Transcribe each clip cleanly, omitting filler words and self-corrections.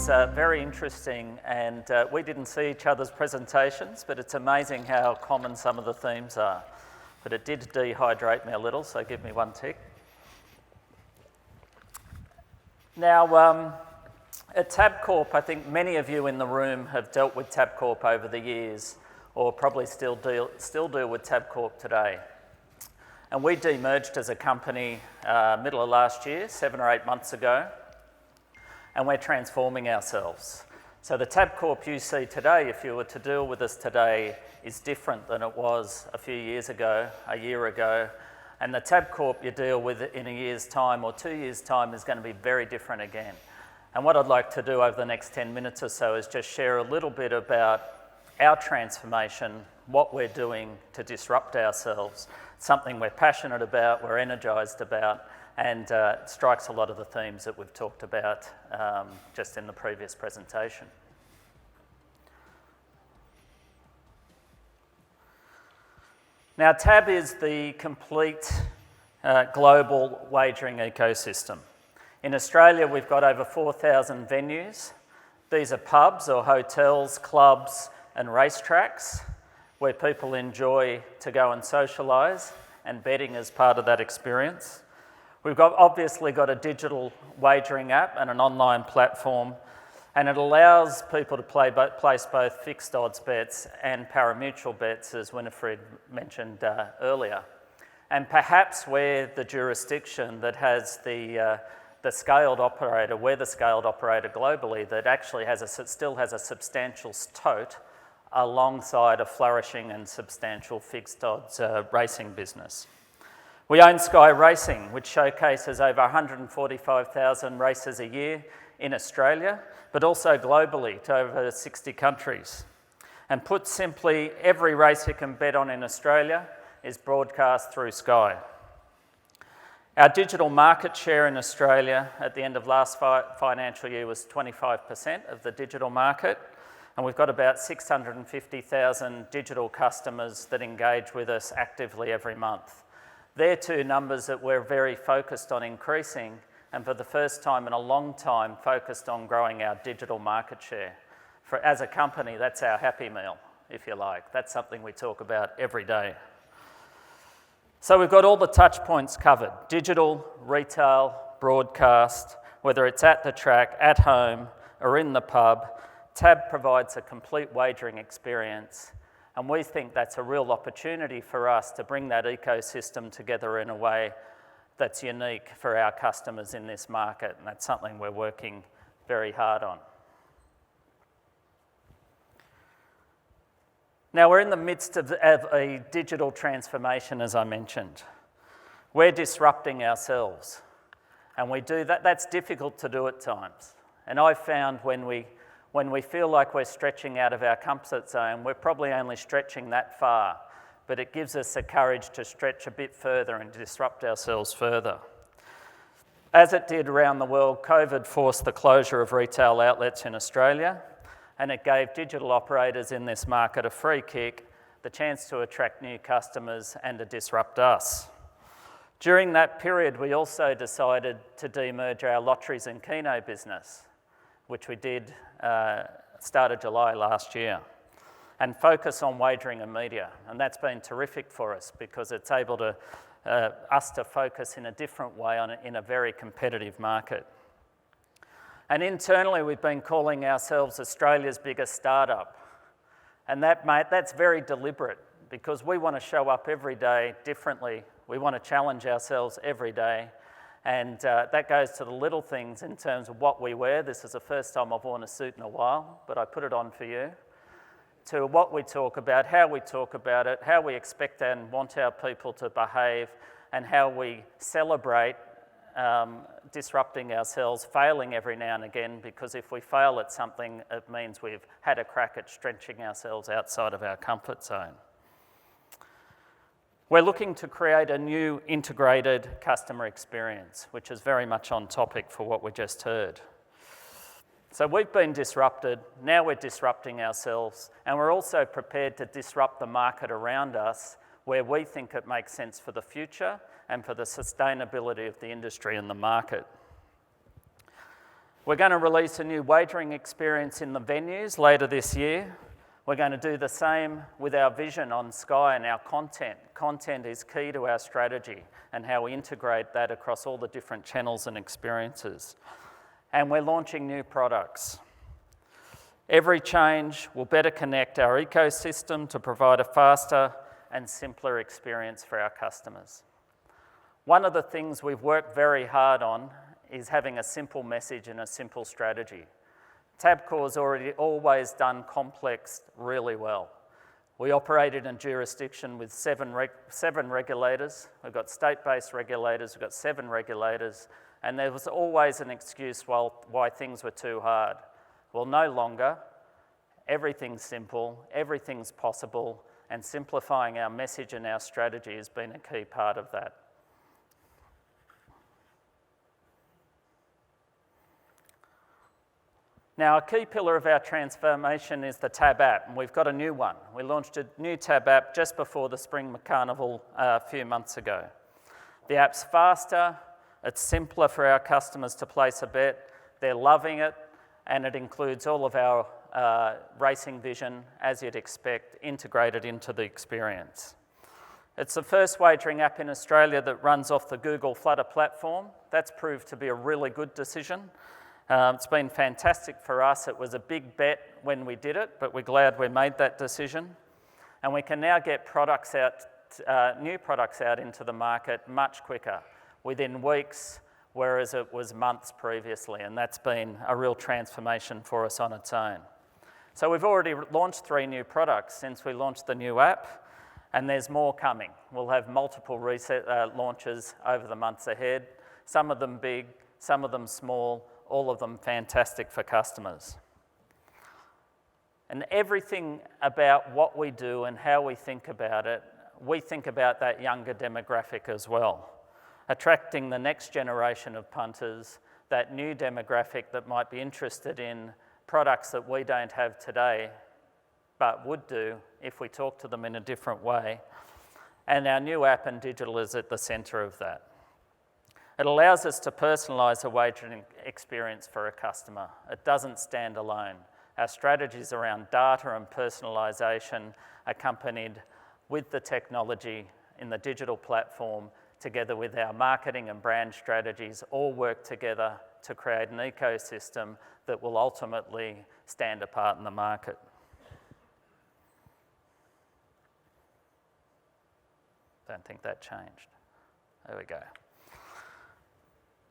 was very interesting, and we didn't see each other's presentations, but it's amazing how common some of the themes are. But it did dehydrate me a little, so give me one tick. Now, at Tabcorp, I think many of you in the room have dealt with Tabcorp over the years, or probably still deal with Tabcorp today. And we demerged as a company middle of last year, 7 or 8 months ago, and we're transforming ourselves. So the Tabcorp you see today, if you were to deal with us today, is different than it was a few years ago, a year ago, and the Tabcorp you deal with in a year's time or 2 years' time is going to be very different again. And what I'd like to do over the next 10 minutes or so is just share a little bit about our transformation, what we're doing to disrupt ourselves, something we're passionate about, we're energised about, and it strikes a lot of the themes that we've talked about just in the previous presentation. Now, Tab is the complete global wagering ecosystem. In Australia, we've got over 4,000 venues. These are pubs or hotels, clubs, and racetracks where people enjoy to go and socialise, and betting is part of that experience. We've obviously got a digital wagering app and an online platform, and it allows people to place both fixed odds bets and parimutuel bets, as Winifred mentioned earlier. And perhaps we're the jurisdiction that has the scaled operator, we're the scaled operator globally that actually still has a substantial tote alongside a flourishing and substantial fixed odds racing business. We own Sky Racing, which showcases over 145,000 races a year in Australia, but also globally to over 60 countries. And put simply, every race you can bet on in Australia is broadcast through Sky. Our digital market share in Australia at the end of last financial year was 25% of the digital market, and we've got about 650,000 digital customers that engage with us actively every month. They're two numbers that we're very focused on increasing, and for the first time in a long time, focused on growing our digital market share. As a company, that's our happy meal, if you like. That's something we talk about every day. So we've got all the touch points covered: digital, retail, broadcast, whether it's at the track, at home, or in the pub. Tab provides a complete wagering experience, and we think that's a real opportunity for us to bring that ecosystem together in a way that's unique for our customers in this market, and that's something we're working very hard on. Now, we're in the midst of a digital transformation, as I mentioned. We're disrupting ourselves, and we do that. That's difficult to do at times. And I've found when we feel like we're stretching out of our comfort zone, we're probably only stretching that far, but it gives us the courage to stretch a bit further and disrupt ourselves further. As it did around the world, COVID forced the closure of retail outlets in Australia, and it gave digital operators in this market a free kick, the chance to attract new customers and to disrupt us. During that period, we also decided to demerge our lotteries and keno business, which we did start of July last year, and focus on wagering and media. And that's been terrific for us because it's able to us to focus in a different way in a very competitive market. And internally, we've been calling ourselves Australia's biggest startup. And that's very deliberate because we want to show up every day differently. We want to challenge ourselves every day. And that goes to the little things in terms of what we wear. This is the first time I've worn a suit in a while, but I put it on for you. To what we talk about, how we talk about it, how we expect and want our people to behave, and how we celebrate disrupting ourselves, failing every now and again, because if we fail at something, it means we've had a crack at stretching ourselves outside of our comfort zone. We're looking to create a new integrated customer experience, which is very much on topic for what we just heard. So we've been disrupted, now we're disrupting ourselves, and we're also prepared to disrupt the market around us where we think it makes sense for the future and for the sustainability of the industry and the market. We're going to release a new wagering experience in the venues later this year. We're going to do the same with our vision on Sky and our content. Content is key to our strategy and how we integrate that across all the different channels and experiences. And we're launching new products. Every change will better connect our ecosystem to provide a faster and simpler experience for our customers. One of the things we've worked very hard on is having a simple message and a simple strategy. Tabcorp's always done complex really well. We operate in a jurisdiction with seven regulators. We've got state-based regulators, we've got 7 regulators, and there was always an excuse why things were too hard. Well, no longer. Everything's simple, everything's possible, and simplifying our message and our strategy has been a key part of that. Now, a key pillar of our transformation is the Tab app, and we've got a new one. We launched a new Tab app just before the Spring Carnival a few months ago. The app's faster, it's simpler for our customers to place a bet, they're loving it, and it includes all of our racing vision, as you'd expect, integrated into the experience. It's the first wagering app in Australia that runs off the Google Flutter platform. That's proved to be a really good decision. It's been fantastic for us. It was a big bet when we did it, but we're glad we made that decision. And we can now get products out, new products out into the market much quicker, within weeks, whereas it was months previously, and that's been a real transformation for us on its own. So we've already launched 3 new products since we launched the new app, and there's more coming. We'll have multiple launches over the months ahead, some of them big, some of them small, all of them fantastic for customers. And everything about what we do and how we think about it, we think about that younger demographic as well. Attracting the next generation of punters, that new demographic that might be interested in products that we don't have today, but would do if we talk to them in a different way. And our new app and digital is at the centre of that. It allows us to personalise a wagering experience for a customer. It doesn't stand alone. Our strategies around data and personalisation, accompanied with the technology in the digital platform, together with our marketing and brand strategies, all work together to create an ecosystem that will ultimately stand apart in the market. Don't think that changed. There we go.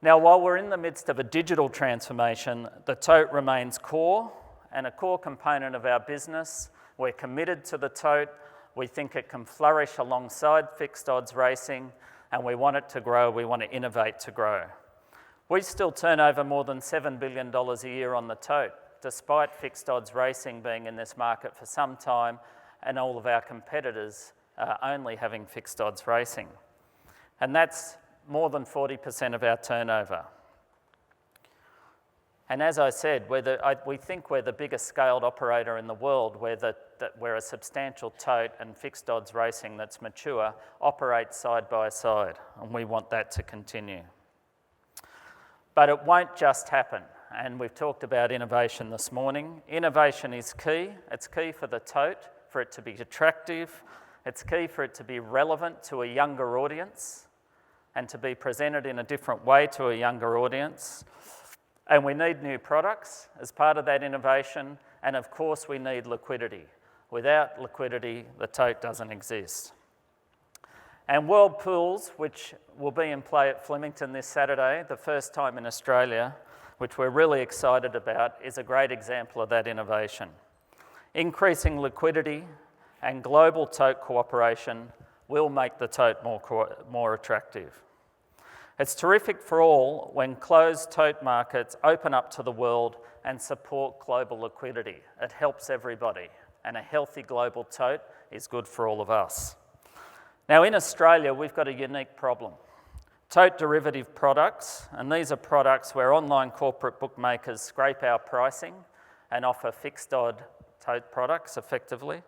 Now, while we're in the midst of a digital transformation, the tote remains core and a core component of our business. We're committed to the tote. We think it can flourish alongside fixed odds racing, and we want it to grow. We want to innovate to grow. We still turn over more than $7 billion a year on the tote, despite fixed odds racing being in this market for some time and all of our competitors only having fixed odds racing. And that's more than 40% of our turnover. And as I said, we think we're the biggest scaled operator in the world where a substantial tote and fixed odds racing that's mature operates side by side, and we want that to continue. But it won't just happen, and we've talked about innovation this morning. Innovation is key. It's key for the tote, for it to be attractive. It's key for it to be relevant to a younger audience and to be presented in a different way to a younger audience. And we need new products as part of that innovation, and of course we need liquidity. Without liquidity, the tote doesn't exist. And World Pools, which will be in play at Flemington this Saturday, the first time in Australia, which we're really excited about, is a great example of that innovation. Increasing liquidity and global tote cooperation will make the tote more attractive. It's terrific for all when closed tote markets open up to the world and support global liquidity. It helps everybody, and a healthy global tote is good for all of us. Now, in Australia, we've got a unique problem. Tote derivative products, and these are products where online corporate bookmakers scrape our pricing and offer fixed odd tote products effectively.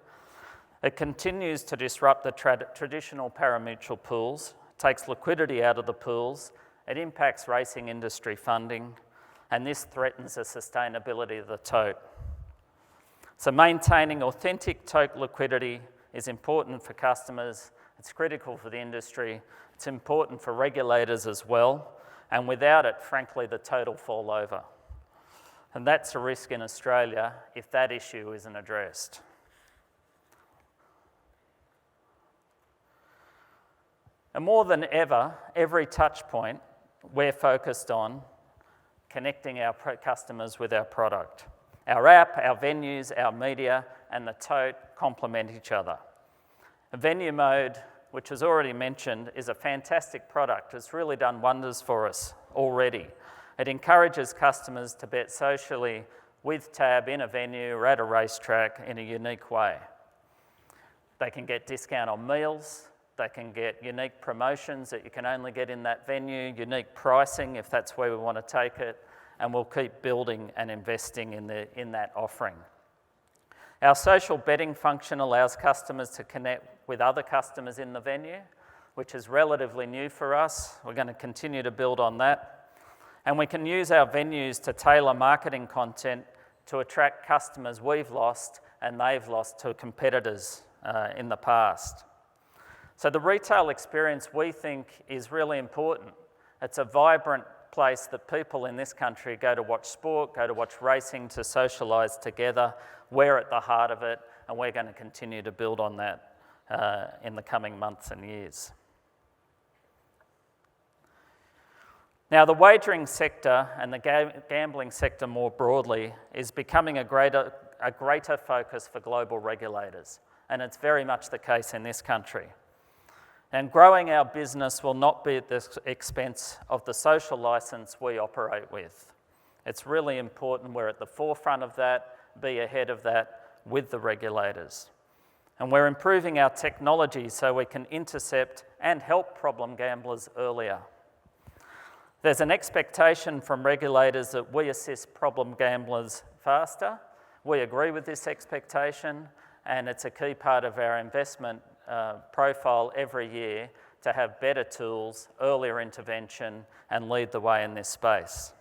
It continues to disrupt the traditional parimutuel pools, takes liquidity out of the pools, it impacts racing industry funding, and this threatens the sustainability of the tote. So maintaining authentic tote liquidity is important for customers, it's critical for the industry, it's important for regulators as well, and without it, frankly, the tote will fall over. And that's a risk in Australia if that issue isn't addressed. And more than ever, every touch point, we're focused on connecting our customers with our product. Our app, our venues, our media, and the tote complement each other. A venue mode, which was already mentioned, is a fantastic product. It's really done wonders for us already. It encourages customers to bet socially with Tab in a venue or at a racetrack in a unique way. They can get discount on meals, they can get unique promotions that you can only get in that venue, unique pricing if that's where we want to take it, and we'll keep building and investing in that offering. Our social betting function allows customers to connect with other customers in the venue, which is relatively new for us. We're going to continue to build on that. And we can use our venues to tailor marketing content to attract customers we've lost and they've lost to competitors in the past. So the retail experience, we think, is really important. It's a vibrant place that people in this country go to watch sport, go to watch racing, to socialise together. We're at the heart of it, and we're going to continue to build on that in the coming months and years. Now, the wagering sector and the gambling sector more broadly is becoming a greater focus for global regulators, and it's very much the case in this country. And growing our business will not be at the expense of the social licence we operate with. It's really important we're at the forefront of that, be ahead of that with the regulators. And we're improving our technology so we can intercept and help problem gamblers earlier. There's an expectation from regulators that we assist problem gamblers faster. We agree with this expectation, and it's a key part of our investment profile every year to have better tools, earlier intervention, and lead the way in this space.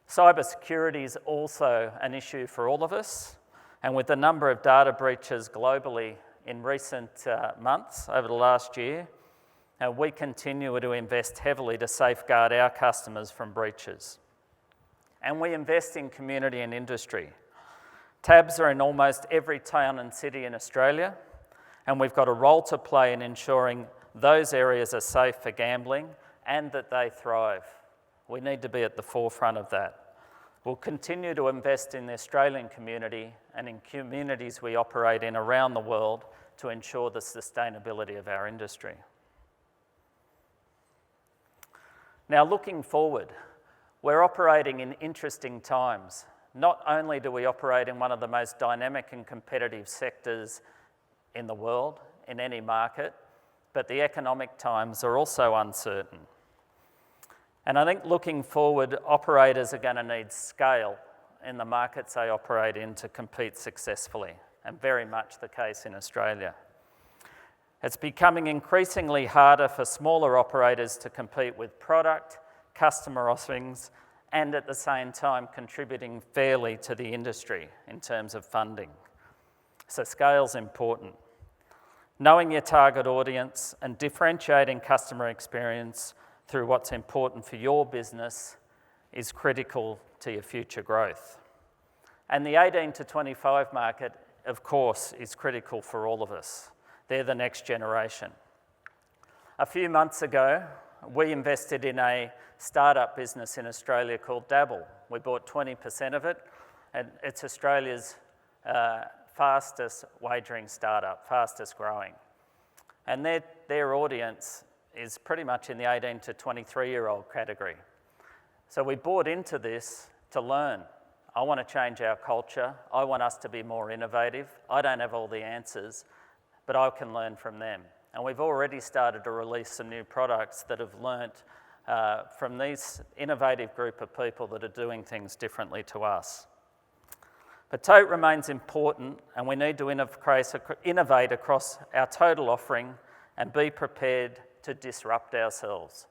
Cybersecurity is also an issue for all of us, and with the number of data breaches globally in recent months over the last year, we continue to invest heavily to safeguard our customers from breaches. And we invest in community and industry. Tabs are in almost every town and city in Australia, and we've got a role to play in ensuring those areas are safe for gambling and that they thrive. We need to be at the forefront of that. We'll continue to invest in the Australian community and in communities we operate in around the world to ensure the sustainability of our industry. Now, looking forward, we're operating in interesting times. Not only do we operate in one of the most dynamic and competitive sectors in the world, in any market, but the economic times are also uncertain. And I think looking forward, operators are going to need scale in the markets they operate in to compete successfully, and very much the case in Australia. It's becoming increasingly harder for smaller operators to compete with product, customer offerings, and at the same time contributing fairly to the industry in terms of funding. So scale's important. Knowing your target audience and differentiating customer experience through what's important for your business is critical to your future growth. And the 18 to 25 market, of course, is critical for all of us. They're the next generation. A few months ago, we invested in a startup business in Australia called Dabble. We bought 20% of it, and it's Australia's fastest wagering startup, fastest growing. And their audience is pretty much in the 18 to 23-year-old category. So we bought into this to learn. I want to change our culture. I want us to be more innovative. I don't have all the answers, but I can learn from them. And we've already started to release some new products that have learnt from these innovative group of people that are doing things differently to us. But tote remains important, and we need to innovate across our total offering and be prepared to disrupt ourselves.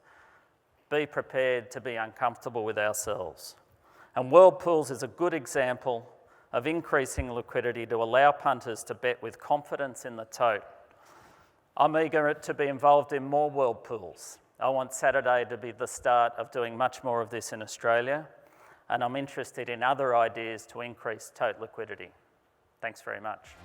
be prepared to be uncomfortable with ourselves. And World Pools is a good example of increasing liquidity to allow punters to bet with confidence in the tote. I'm eager to be involved in more World Pools. I want Saturday to be the start of doing much more of this in Australia, and I'm interested in other ideas to increase tote liquidity. Thanks very much.